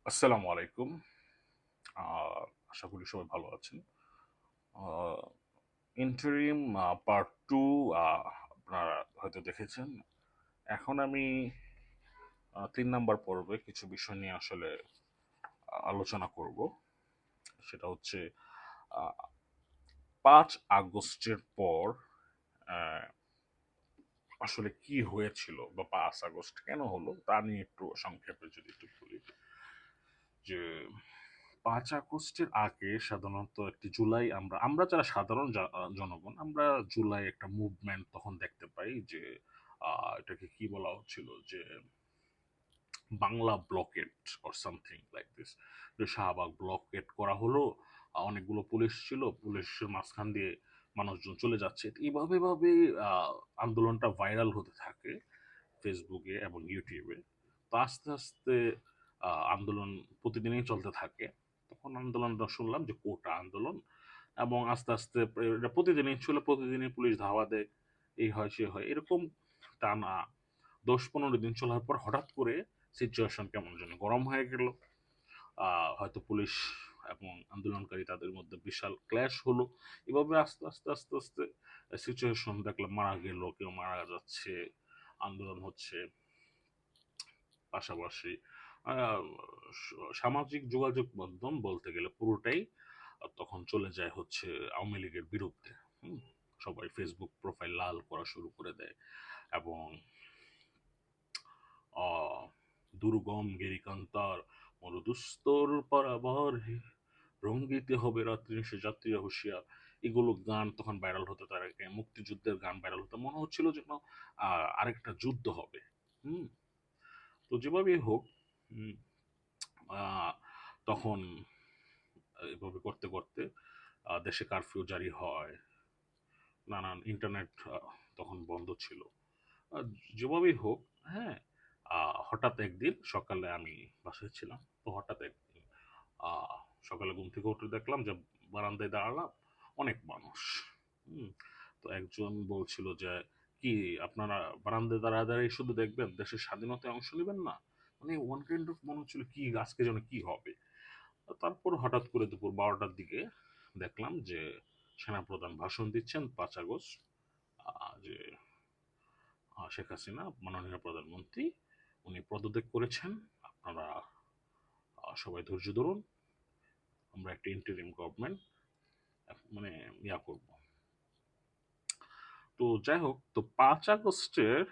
আসসালামু আলাইকুম। আশা করি সবাই ভালো আছেন। ইন্টারিম পার্ট টু আপনারা হয়তো দেখেছেন। এখন আমি 3 নাম্বার পর্বে কিছু বিষয় নিয়ে আসলে আলোচনা করব। সেটা হচ্ছে আহ, 5 আগস্টের পর আহ, আসলে কি হয়েছিল বা 5 আগস্ট কেন হলো তা নিয়ে একটু সংক্ষেপে যদি একটু বলি যে 5 আগস্টের আগে সাধারণত একটি জুলাই আমরা আমরা যারা সাধারণ জনগণ আমরা জুলাই একটা মুভমেন্ট তখন দেখতে পাই যে এটাকে কি বলা হচ্ছিল যে Bangla blockade or something like this, যে শাহবাগ ব্লকেট করা হলো। অনেকগুলো পুলিশ ছিল, পুলিশের মাঝখান দিয়ে মানুষজন চলে যাচ্ছে। এইভাবে ভাবে আন্দোলনটা ভাইরাল হতে থাকে ফেসবুকে এবং ইউটিউবে। তো আস্তে আস্তে আন্দোলন প্রতিদিনই চলতে থাকে। তখন আন্দোলনটা শুনলাম যে কোটা আন্দোলন, এবং আস্তে আস্তে এটা প্রতিদিনই ছিল, প্রতিদিনই পুলিশ ধাওয়া দেয়, এই হয় সে হয়, এরকম টানা 10-15 দিন চলার পর হঠাৎ করে সিচুয়েশন কেমন যেন গরম হয়ে গেল। হয়তো পুলিশ এবং আন্দোলনকারী তাদের মধ্যে বিশাল ক্ল্যাশ হলো। এভাবে আস্তে আস্তে আস্তে আস্তে সিচুয়েশন দেখলাম মারা গেল, কেউ মারা যাচ্ছে, আন্দোলন হচ্ছে। পাশাপাশি আহ, সামাজিক যোগাযোগ মাধ্যম বলতে গেলে পুরোটাই তখন চলে যায় হচ্ছে আওয়ামী লীগের বিরুদ্ধে। হুম, সবাই ফেসবুক প্রোফাইল লাল করা শুরু করে দেয়, এবং আহ, দুর্গম গিরিকান্তার মরুদুস্তর পারাবার হে, রঙ্গিতে হবে রাত্রি সে যাত্রীরা হুঁশিয়ার, এগুলো গান তখন ভাইরাল হতে থাকে। মুক্তিযুদ্ধের গান ভাইরাল হতো, মনে হচ্ছিল যেন আরেকটা যুদ্ধ হবে। হুম। তো যেভাবেই হোক, উম, আহ, তখন এভাবে করতে করতে দেশে কারফিউ জারি হয়। নানান ইন্টারনেট তখন বন্ধ ছিল। আহ, যেভাবেই হোক, হ্যাঁ, হঠাৎ একদিন সকালে আমি বাসায় ছিলাম। তো হঠাৎ একদিন আহ, সকালে ঘুম থেকে উঠে দেখলাম যে বারান্দায় দাঁড়ালাম, অনেক মানুষ। হুম। তো একজন বলছিল যে কি আপনারা বারান্দায় দাঁড়ায় দাঁড়িয়ে শুধু দেখবেন, দেশের স্বাধীনতায় অংশ নেবেন না? মানে ওয়ান কাইন্ড অফ মনে হচ্ছিল কি আজকে যেন কি হবে। তারপর হঠাৎ করে দুপুর 12টার দিকে দেখলাম যে সেনাপ্রধান ভাষণ দিচ্ছেন 5 আগস্ট, যে শেখ হাসিনা মাননীয় প্রধানমন্ত্রী উনি পদত্যাগ করেছেন, আপনারা সবাই ধৈর্য ধরুন, আমরা একটা ইন্টারিম গভর্নমেন্ট মানে করব। তো যাই হোক, তো 5 আগস্টের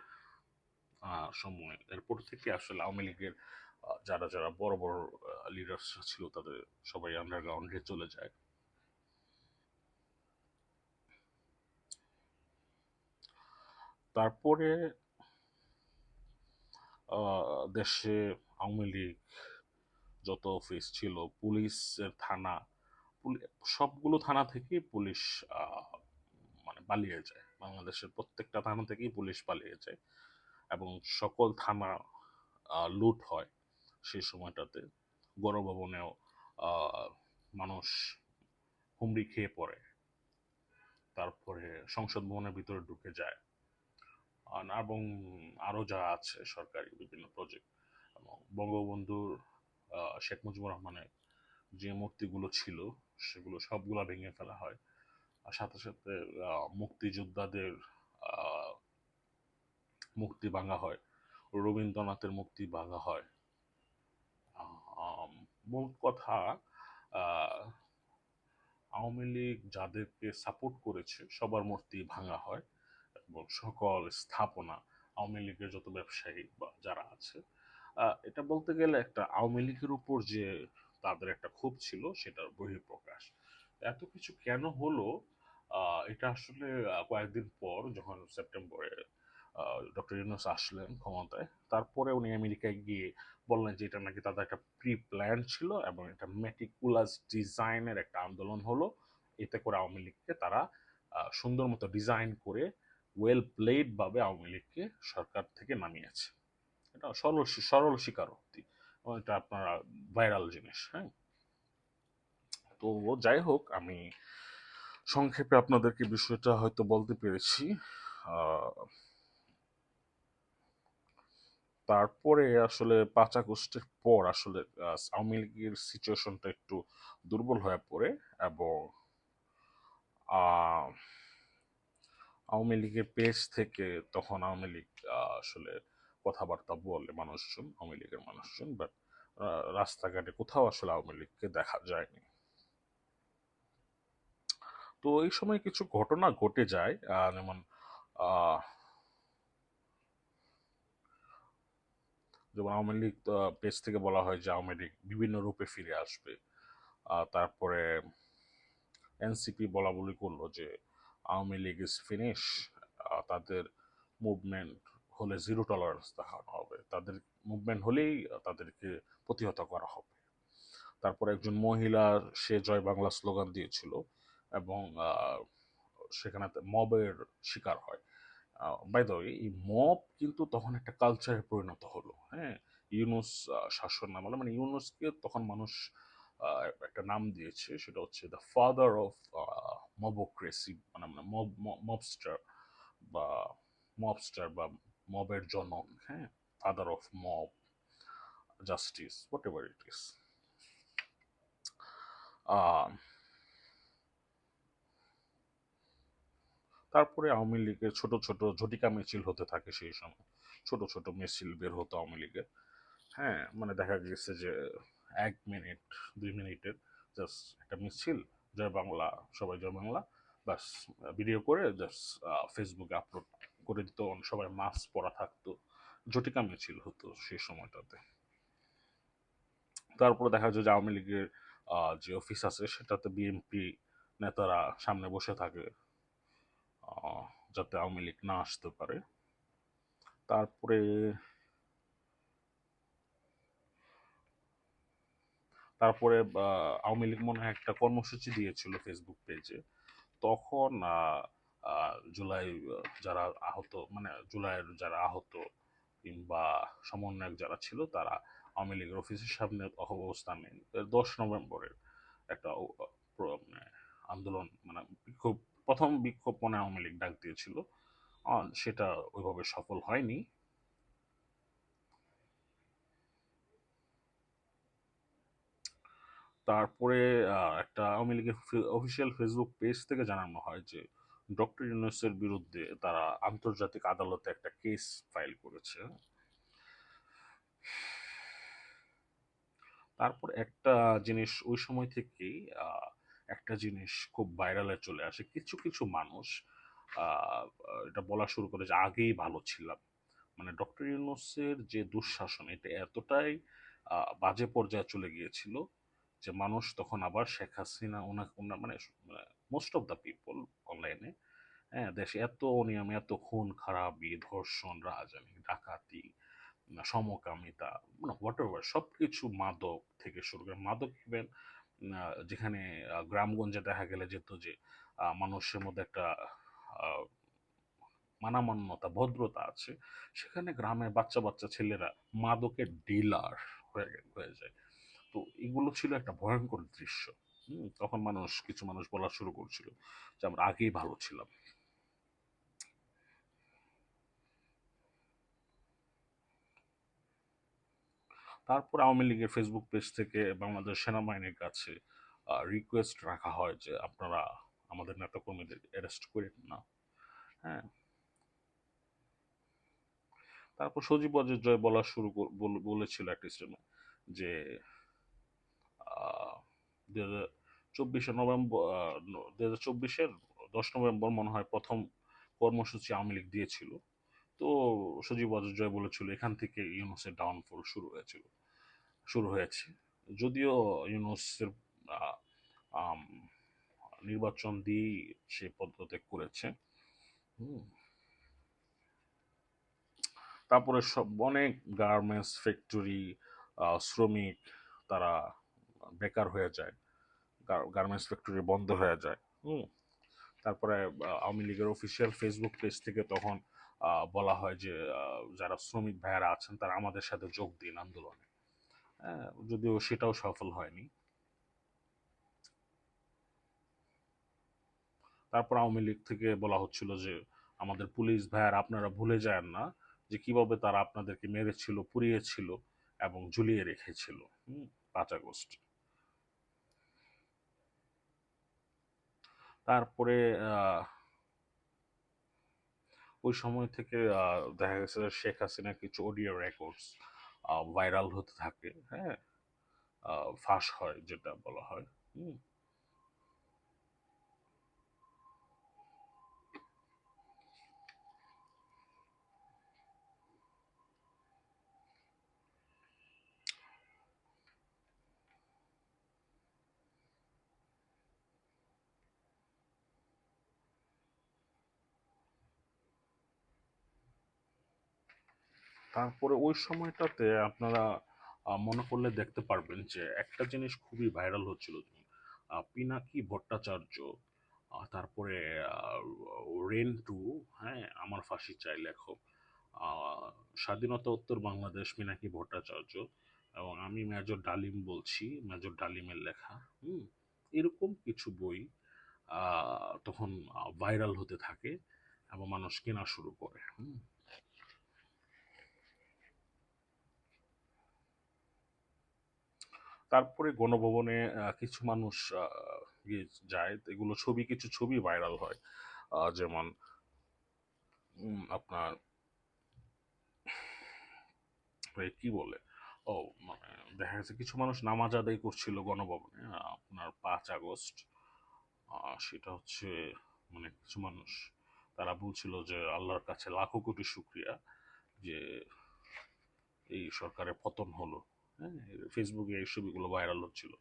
সময় এরপর থেকে আসলে আওয়ামী লীগের যারা যারা বড় বড় লিডার্স ছিল তাদের সবাই আন্ডারগ্রাউন্ডে চলে যায়। তারপরে দেশে আওয়ামী লীগ যত অফিস ছিল, পুলিশের থানা, সবগুলো থানা থেকে পুলিশ আহ, মানে পালিয়ে যায়। বাংলাদেশের প্রত্যেকটা থানা থেকেই পুলিশ পালিয়ে যায়, এবং সকল থানা লুট হয় সেই সময়টাতে। গণভবনেও আহ, মানুষ হুমড়ি খেয়ে পড়ে। তারপরে সংসদ ভবনের ভিতরে ঢুকে যায়, এবং আরো যা আছে সরকারি বিভিন্ন প্রজেক্ট, এবং বঙ্গবন্ধুর শেখ মুজিবুর রহমানের যে মূর্তিগুলো ছিল সেগুলো সবগুলা ভেঙে ফেলা হয়। আর সাথে সাথে মুক্তিযোদ্ধাদের আহ, মূর্তি ভাঙা হয়, রবীন্দ্রনাথের মূর্তি ভাঙা হয়। মোট কথা, আহ, আওয়ামী লীগ যাদেরকে সাপোর্ট করেছে সবার মূর্তি ভাঙা হয়, এবং সকল স্থাপনা, আওয়ামী লীগের যত ব্যবসায়ী বা যারা আছে, এটা বলতে গেলে একটা আওয়ামী লীগের উপর যে তাদের একটা ক্ষোভ ছিল সেটার বহিঃপ্রকাশ। এত কিছু কেন হলো, এটা আসলে কয়েকদিন পর যখন সেপ্টেম্বরে ডক্টর ইউনূস আসলেন ক্ষমতায়, তারপরে উনি আমেরিকায় গিয়ে বললেন যে এটা নাকি তাদের একটা প্রি প্ল্যান ছিল, এবং এটা মেটিকুলাস ডিজাইনের একটা আন্দোলন হলো। এতে করে আওয়ামী লীগকে তারা সুন্দর মতো ডিজাইন করে ওয়েল প্লেড ভাবে আওয়ামী লীগকে সরকার থেকে নামিয়েছে। এটা সরল সরল স্বীকারোক্তি, এবং এটা আপনার ভাইরাল জিনিস। হ্যাঁ। তো যাই হোক, আমি সংক্ষেপে আপনাদেরকে বিষয়টা হয়তো বলতে পেরেছি। আহ, তারপরে আসলে ৫ আগস্টের পর আসলে আওয়ামী লীগের সিচুয়েশনটা একটু দুর্বল হয়ে পড়ে, এবং আহ, আওয়ামী লীগের পেজ থেকে তখন আওয়ামী লীগ আসলে কথাবার্তা বলে মানুষজন, আওয়ামী লীগের মানুষজন, বাট রাস্তাঘাটে কোথাও আসলে আওয়ামী লীগকে দেখা যায়নি। তো এই সময় কিছু ঘটনা ঘটে যায়, যেমন আহ, যেমন আওয়ামী লীগ পেজ থেকে বলা হয় যে আওয়ামী লীগ বিভিন্ন রূপে ফিরে আসবে। তারপরে এনসিপি বলা বলি করলো যে আওয়ামী লীগ ইজ ফিনিশ, তাদের মুভমেন্ট হলে জিরো টলারেন্স দেখানো হবে, তাদের মুভমেন্ট হলেই তাদেরকে প্রতিহত করা হবে। তারপর একজন মহিলা, সে জয় বাংলা স্লোগান দিয়েছিল, এবং সেখানে মবের শিকার হয়। বাই দ্য ওয়ে, এই মব কিন্তু তখন একটা কালচারে পরিণত হলো। হ্যাঁ, ইউনুস শাসন আমলে, মানে ইউনুসকে তখন মানুষ একটা নাম দিয়েছে, সেটা হচ্ছে দ্য ফাদার অফ মবোক্রেসি, মানে মবস্টার বা মবের জনক। হ্যাঁ, father of mob justice, whatever it is. তারপরে আওয়ামী লীগের ছোট ছোট ঝটিকা মিছিল হতে থাকে সেই সময়, ছোট ছোট মিছিল বের হতো আওয়ামী লীগের। হ্যাঁ, মানে দেখা গেছে যে 1 মিনিট 2 মিনিটের জাস্ট একটা মিছিল, জয় বাংলা, সবাই জয় বাংলা, বাস ভিডিও করে জাস্ট ফেসবুকে আপলোড করে দিত, সবাই মাস্ক পরা থাকতো, ঝটিকা মিছিল হতো সেই সময়টাতে। তারপরে দেখা যায় যে আওয়ামী লীগের যে অফিস আছে সেটাতে বিএনপি নেতারা সামনে বসে থাকে, যাতে আওয়ামী লীগ না আসতে পারে। তারপরে তারপরে আওয়ামী লীগ মনে হয় একটা কর্মসূচি দিয়েছিল ফেসবুক পেজে, তখন জুলাই যারা আহত, মানে জুলাইয়ের যারা আহত কিংবা সমন্বয়ক যারা ছিল, তারা আওয়ামী লীগের অফিসের সামনে অবস্থানে 10 নভেম্বরের একটা মানে আন্দোলন, মানে বিক্ষোভ, প্রথম বিক্ষোভ মনে হয় আওয়ামী লীগ ডাক দিয়েছিল। সেটা ওইভাবে সফল হয়নি। তারপরে একটা আওয়ামী লীগের অফিসিয়াল ফেসবুক পেজ থেকে জানানো হয় যে ডক্টর ইউনূসের বিরুদ্ধে তারা আন্তর্জাতিক আদালতে একটা কেস ফাইল করেছে। তারপর একটা জিনিস ওই সময় থেকেই, একটা জিনিস খুব ভাইরালে চলে আসে, কিছু কিছু মানুষ আহ, এটা বলা শুরু করে যে আগেই ভালো ছিলাম। মানে ডক্টর ইউনূসের যে দুঃশাসন, এটা এতটাই বাজে পর্যায়ে চলে গিয়েছিল যে মানুষ তখন আবার শেখ হাসিনা, মানে মোস্ট অফ দ্য পিপল অনলাইনে, হ্যাঁ, দেশে এত অনিয়ম, এত খুন খারাপি, ধর্ষণ, রাজধানী ডাকাতি, সমকামিতা, মানে হোয়াট এভার, সবকিছু, মাদক থেকে শুরু করে, মাদক ইভেন যেখানে গ্রামগঞ্জে দেখা গেলে যেত যে মানুষের মধ্যে একটা আহ, মানামান্যতা, ভদ্রতা আছে, সেখানে গ্রামের বাচ্চা বাচ্চা ছেলেরা মাদকের ডিলার হয়ে যায়। তো এগুলো ছিল একটা ভয়ঙ্কর দৃশ্য। তখন কিছু মানুষ বলা শুরু করছিল যে আমরা আগেই ভালো ছিলাম। তারপর আওয়ামী লীগের ফেসবুক পেজ থেকে বাংলাদেশ সেনাবাহিনীর কাছে রিকোয়েস্ট রাখা হয় যে আপনারা আমাদের নেতাকর্মীদের অ্যারেস্ট করেন না। হ্যাঁ, তারপর সজীব ওয়াজেদ জয় বলা বলেছিল একটা স্টেটমেন্ট যে 2024 নভেম্বর, 2024 10 নভেম্বর মনে হয় প্রথম কর্মসূচি আওয়ামী লীগ দিয়েছিল। তো সজীব ওয়াজেদ জয় বলেছিল এখান থেকে ইউনূসের ডাউনফল শুরু হয়েছে। যদিও ইউনূসের আহ, আম, নির্বাচন দিয়েই সে পদত্যাগ করেছে। হুম। তারপরে সব অনেক গার্মেন্টস ফ্যাক্টরি, শ্রমিক, তারা বেকার হয়ে যায়, গার্মেন্টস ফ্যাক্টরি বন্ধ হয়ে যায়। হুম। তারপরে আওয়ামী লীগের অফিসিয়াল ফেসবুক পেজ থেকে তখন বলা হয় যে যারা শ্রমিক ভাইয়ারা আছেন তারা আমাদের সাথে যোগ দিন আন্দোলনে। হ্যাঁ, যদিও সেটাও সফল হয়নি। তারপর আওয়ামী লীগ থেকে বলা হচ্ছিল যে আমাদের পুলিশ ভাইয়ার, আপনারা ভুলে যান না যে কিভাবে তারা আপনাদেরকে মেরেছিল, পুড়িয়েছিল এবং ঝুলিয়ে রেখেছিল। 5 আগস্ট। তারপরে আহ, ওই সময় থেকে দেখা গেছে যে শেখ হাসিনা কিছু অডিও রেকর্ডস ভাইরাল হতে থাকে, হ্যাঁ, ফাঁস হয় যেটা বলা হয়। হুম। তারপরে ওই সময়টাতে আপনারা মনে করলে দেখতে পারবেন যে একটা জিনিস খুবই ভাইরাল হচ্ছিল। পিনাকি ভট্টাচার্য, তারপরে রেন্টু, হ্যাঁ, আমার ফাঁসি চাই লেখক, আহ, স্বাধীনতা উত্তর বাংলাদেশ পিনাকি ভট্টাচার্য, এবং আমি মেজর ডালিম বলছি, মেজর ডালিমের লেখা। হুম। এরকম কিছু বই তখন ভাইরাল হতে থাকে এবং মানুষ কেনা শুরু করে। হুম। তারপরে গণভবনে কিছু মানুষ গিয়ে যায়, তো এগুলো ছবি, কিছু ছবি ভাইরাল হয়। যেমন আপনার কি বলে, ও মানে দেখা গেছে কিছু মানুষ নামাজ আদায় করছিল গণভবনে আপনার 5 আগস্ট। সেটা হচ্ছে মানে কিছু মানুষ তারা বলছিল যে আল্লাহর কাছে লাখো কোটি শুক্রিয়া যে এই সরকারের পতন হলো। হ্যাঁ, ফেসবুকে এই ছবিগুলো ভাইরাল হচ্ছিল।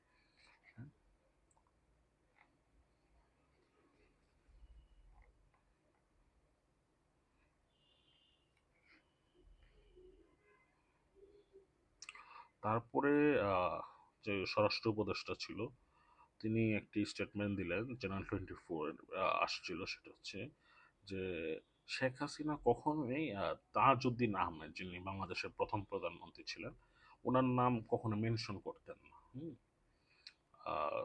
তারপরে আহ, যে স্বরাষ্ট্র উপদেষ্টা ছিল তিনি একটি স্টেটমেন্ট দিলেন, চ্যানেল 24 আসছিল, সেটা হচ্ছে যে শেখ হাসিনা কখনোই তাজউদ্দিন আহমেদ, যিনি বাংলাদেশের প্রথম প্রধানমন্ত্রী ছিলেন, ওনার নাম কখনো মেনশন করতেন না। আহ,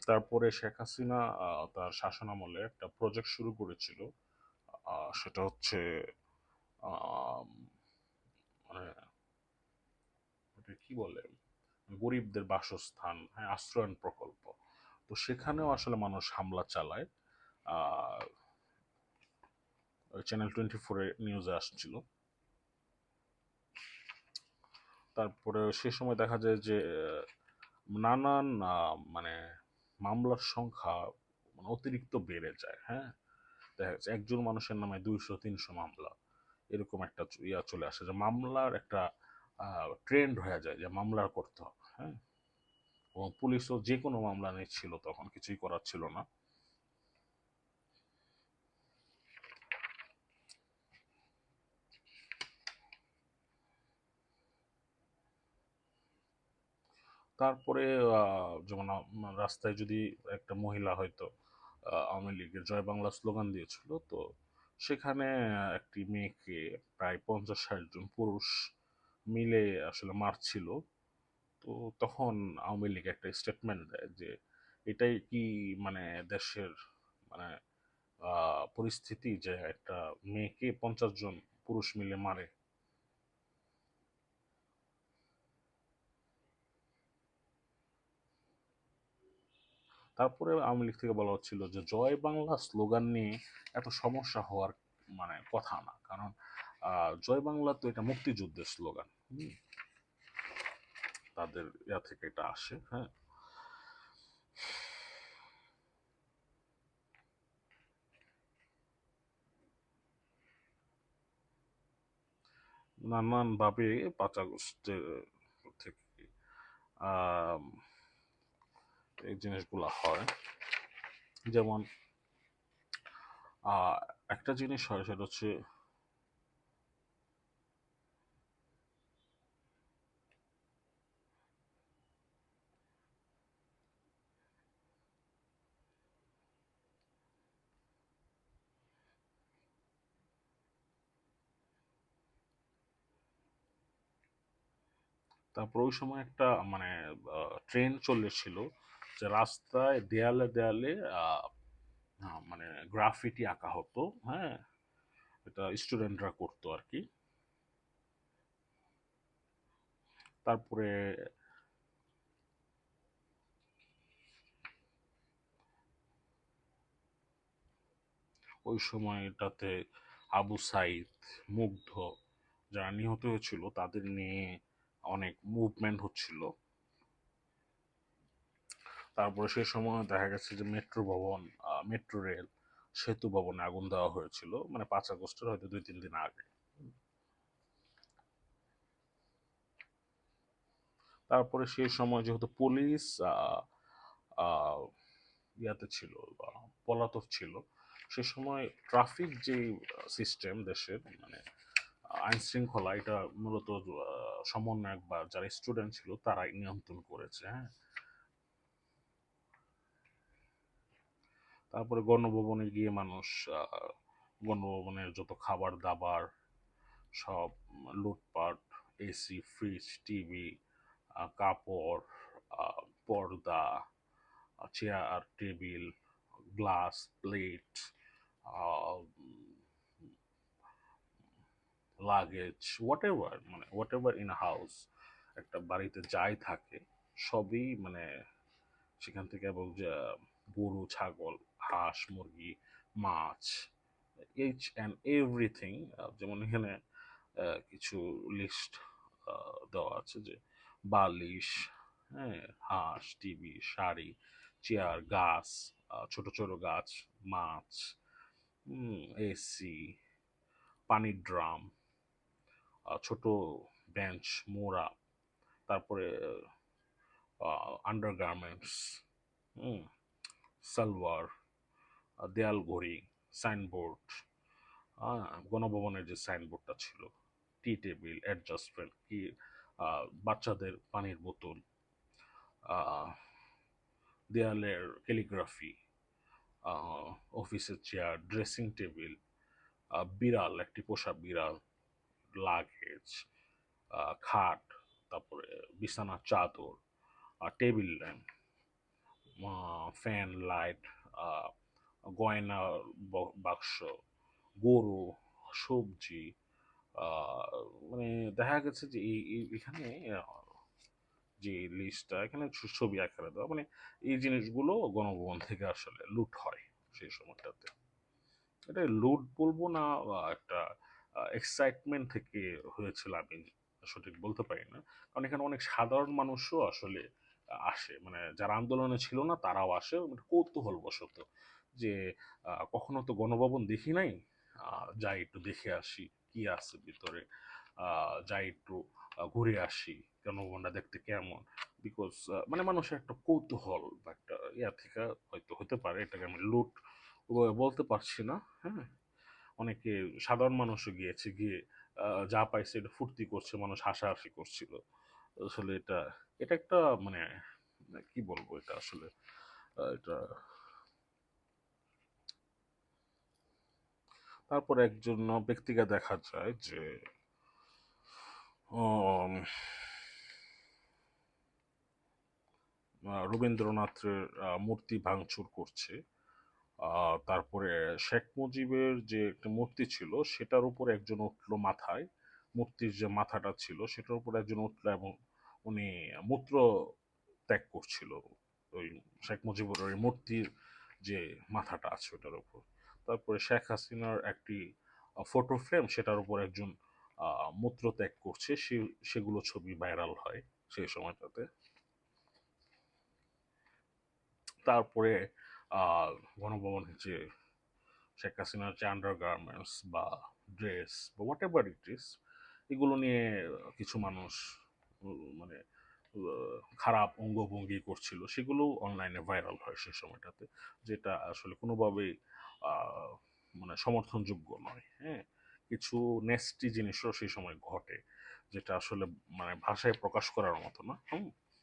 তারপরে শেখ হাসিনা তার শাসনামলে একটা প্রজেক্ট শুরু করেছিল, সেটা হচ্ছে আহ, মানে ওটা কি বলে, গরিবদের বাসস্থান, হ্যাঁ, আশ্রয়ন প্রকল্প। তো সেখানেও আসলে মানুষ হামলা চালায়। আহ, চ্যানেল 24-এ নিউজে আসছিল। তারপরে সে সময় দেখা যায় যে নানান মানে মামলার সংখ্যা মানে অতিরিক্ত বেড়ে যায়, হ্যাঁ। দেখা যাচ্ছে একজন মানুষের নামে 200-300 মামলা, এরকম একটা ইয়া চলে আসে যে মামলার একটা ট্রেন্ড হয়ে যায় যে মামলার করতে হবে, হ্যাঁ। এবং পুলিশও যে কোনো মামলা নিচ্ছিল, তখন কিছুই করার ছিল না। তারপরে যেমন রাস্তায় যদি একটা মহিলা হয়তো আওয়ামী লীগের জয় বাংলা স্লোগান দিয়েছিল, তো সেখানে একটি মেয়েকে প্রায় 50-60 জন পুরুষ মিলে আসলে মারছিল। তো তখন আওয়ামী লীগ একটা স্টেটমেন্ট দেয় যে এটাই কি মানে দেশের মানে পরিস্থিতি যে একটা মেয়েকে 50 জন পুরুষ মিলে মারে। তারপরে আওয়ামী লীগ থেকে বলা হচ্ছিল যে জয় বাংলা স্লোগান নিয়ে এত সমস্যা হওয়ার মানে কথা না, কারণ জয় বাংলা তো এটা মুক্তিযুদ্ধের স্লোগান। তাদের ইয়া থেকে এটা আসে, হ্যাঁ। নানান ভাবে 5 আগস্টের থেকে আহ, এই জিনিসগুলো হয়। যেমন আহ, একটা জিনিস হয় সেটা হচ্ছে তারপর ওই সময় একটা মানে ট্রেন চলেছিল, যে রাস্তায় দেয়ালে দেয়ালে আহ, মানে গ্রাফিটি আঁকা হতো। হ্যাঁ, এটা স্টুডেন্টরা করতো আর কি। তারপরে ওই সময়টাতে আবু সাইদ, মুগ্ধ, যারা নিহত হয়েছিল তাদের নিয়ে অনেক মুভমেন্ট হচ্ছিল। তারপরে সে সময় দেখা গেছে যে মেট্রো ভবন, মেট্রো রেল, সেতু ভবনে আগুন দেওয়া হয়েছিল, মানে 5 আগস্টের হয়তো 2-3 দিন আগে। তারপরে সেই সময় যেহেতু পুলিশ আহ, আহ, ইয়াতে ছিল, পলাতক ছিল, সে সময় ট্রাফিক যে সিস্টেম দেশের, মানে আইন শৃঙ্খলা, এটা মূলত সমন্বয়ক বা যারা স্টুডেন্ট ছিল তারাই নিয়ন্ত্রণ করেছে। হ্যাঁ, তারপরে গণভবনে গিয়ে মানুষ গণভবনের যত খাবার দাবার সব লুটপাট, এসি, ফ্রিজ, টিভি, কাপড়, পর্দা, chair, table, glass, plate, luggage, what ever, মানে হোয়াট এভার ইন হাউস, একটা বাড়িতে যাই থাকে সবই মানে সেখান থেকে, এবং যে গরু, ছাগল, হাঁস, মুরগি, মাছ, এইচ অ্যান্ড এভরিথিং। যেমন এখানে কিছু লিস্ট দেওয়া আছে, যে বালিশ, হ্যাঁ, হাঁস, টিভি, শাড়ি, চেয়ার, গাছ, ছোট ছোট গাছ, মাছ, এসি, পানির ড্রাম, ছোট বেঞ্চ, মোড়া, তারপরে আন্ডারগার্মেন্টস, সালোয়ার, দেয়াল ঘড়ি, সাইনবোর্ড, গণভবনের যে সাইনবোর্ডটা ছিল, টি টেবিল, অ্যাডজাস্টমেন্ট, কি, বাচ্চাদের পানির বোতল, আহ, দেয়ালের ক্যালিগ্রাফি, অফিসের চেয়ার, ড্রেসিং টেবিল, বিড়াল, একটি পোষা বিড়াল, লাগেজ, খাট, তারপরে বিছানার চাদর, টেবিল ল্যাম্প, ফ্যান, লাইট, গয়না বাক্স, গরু, সবজি, মানে দেখা গেছে যে এখানে যে লিস্টটা এখানে ছবি আকারে দেওয়া, মানে এই জিনিসগুলো গণভবন থেকে আসলে লুট হয় সেই সময়টাতে। এটা লুট বলবো না, একটা এক্সাইটমেন্ট থেকে হয়েছিল, আমি সঠিক বলতে পারি না। কারণ এখানে অনেক সাধারণ মানুষও আসলে আসে, মানে যারা আন্দোলনে ছিল না তারাও আসে, মানে কৌতূহল বশত, যে কখনো তো গণভবন দেখি নাই, যাই একটু দেখে আসি কি আছে ভিতরে, যাই একটু ঘুরে আসি, গণভবনটা দেখতে কেমন। বিকজ মানে মানুষের একটা কৌতূহল বা একটা ইয়া থেকে হয়তো হতে পারে, এটাকে আমি লুট বলতে পারছি না। হ্যাঁ, অনেকে সাধারণ মানুষও গিয়েছে, গিয়ে যা পাইছে এটা ফুর্তি করছে, মানুষ হাসাহাসি করছিল। আসলে এটা এটা একটা মানে কি বলবো, এটা আসলে এটা। তারপর একজন ব্যক্তিকে দেখা যায় যে উম, রবীন্দ্রনাথের মূর্তি ভাঙচুর করছে। তারপরে শেখ মুজিবের যে একটা মূর্তি ছিল সেটার উপর একজন উঠলো মাথায়, মূর্তির যে মাথাটা ছিল সেটার উপর একজন উঠলো, এবং উনি মূত্র ত্যাগ করছিল ওই শেখ মুজিবুর ওই মূর্তির যে মাথাটা আছে ওটার উপর। তারপরে শেখ হাসিনার একটি ফটো ফ্রেম, সেটার উপর একজন মূত্র ত্যাগ করছে, সেগুলো ছবি ভাইরাল হয় সেই সময়টাতে। তারপরে আহ গণভবনের যে শেখ হাসিনার যে আন্ডার গার্মেন্টস বা ড্রেস বা হোয়াট এভার ইট ইস, এগুলো নিয়ে কিছু মানুষ মানে খারাপ অঙ্গভঙ্গি করছিল, সেগুলো অনলাইনে ভাইরাল হয় সেই সময়টাতে, যেটা আসলে কোনোভাবেই আহ, মানে সমর্থনযোগ্য নয়। হ্যাঁ, কিছু নেস্টি জিনিসও সেই সময় ঘটে, যেটা আসলে মানে ভাষায় প্রকাশ করার মতো না।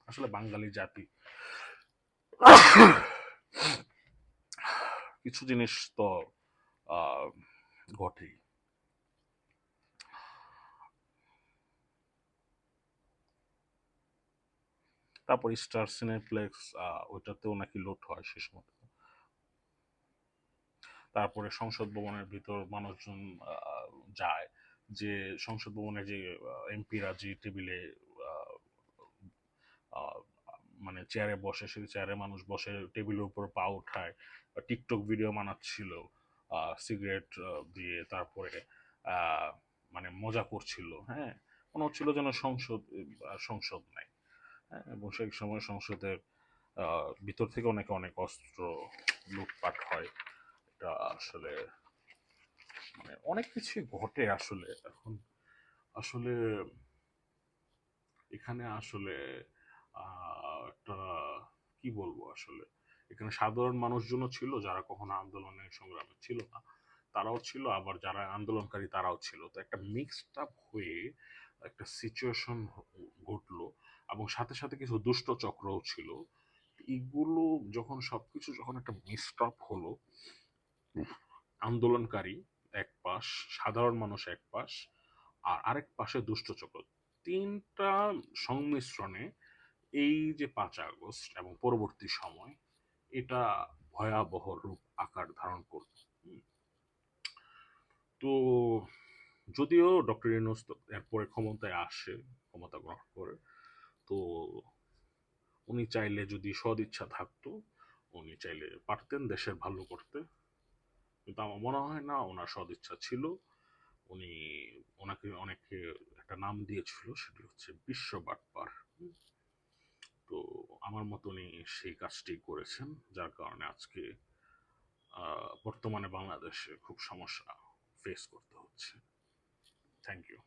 আসলে বাঙালি জাতি কিছু জিনিস তো আহ, ঘটেই। তারপর স্টার সিনেপ্লেক্স, ওইটাতেও নাকি লুট হয় শেষ মতো। তারপরে সংসদ ভবনের ভিতর মানুষজন যায়, যে সংসদ ভবনের যে এমপিরা যে টেবিলে মানে চেয়ারে বসে, সেই চেয়ারে মানুষ বসে, টেবিলের উপর পা উঠায়, টিকটক ভিডিও বানাচ্ছিল সিগারেট দিয়ে, তারপরে মানে মজা করছিল। হ্যাঁ, মনে হচ্ছিল যেন সংসদ সংসদ নাই। হ্যাঁ, এবং সেই সময় সংসদের ভিতর থেকে অনেক অনেক অস্ত্র লুটপাট হয়। এটা আসলে মানে অনেক কিছুই ঘটে আসলে এখন। আসলে এখানে আসলে একটা কি বলবো, আসলে এখানে সাধারণ মানুষজনও ছিল যারা কখনো আন্দোলনের সংগ্রামে ছিল না, তারাও ছিল, আবার যারা আন্দোলনকারী তারাও ছিল। তো একটা মিক্সড আপ হয়ে একটা সিচুয়েশন ঘটলো, এবং সাথে সাথে কিছু দুষ্ট চক্রও ছিল। এগুলো যখন সবকিছু যখন একটা মিক্সড আপ হলো, আন্দোলনকারী এক পাশ, সাধারণ মানুষ এক পাশ, আর আরেক পাশে দুষ্ট চক্র, তিনটা সংমিশ্রণে এই যে 5 আগস্ট এবং পরবর্তী সময় এটা ভয়াবহ রূপ আকার ধারণ করল। তো যদিও ডক্টর ইউনূস এরপরে ক্ষমতায় আসে, ক্ষমতা গ্রহণ করে, তো উনি চাইলে, যদি সদিচ্ছা থাকতো, উনি চাইলে পারতেন দেশের ভালো করতে, কিন্তু আমার মনে হয় না ওনার সদিচ্ছা ছিল। উনি, ওনাকে অনেকে একটা নাম দিয়েছিল, সেটি হচ্ছে বিশ্ব বাটপার। তো আমার মতো উনি সেই কাজটি করেছেন, যার কারণে আজকে বর্তমানে বাংলাদেশে খুব সমস্যা ফেস করতে হচ্ছে। Thank you.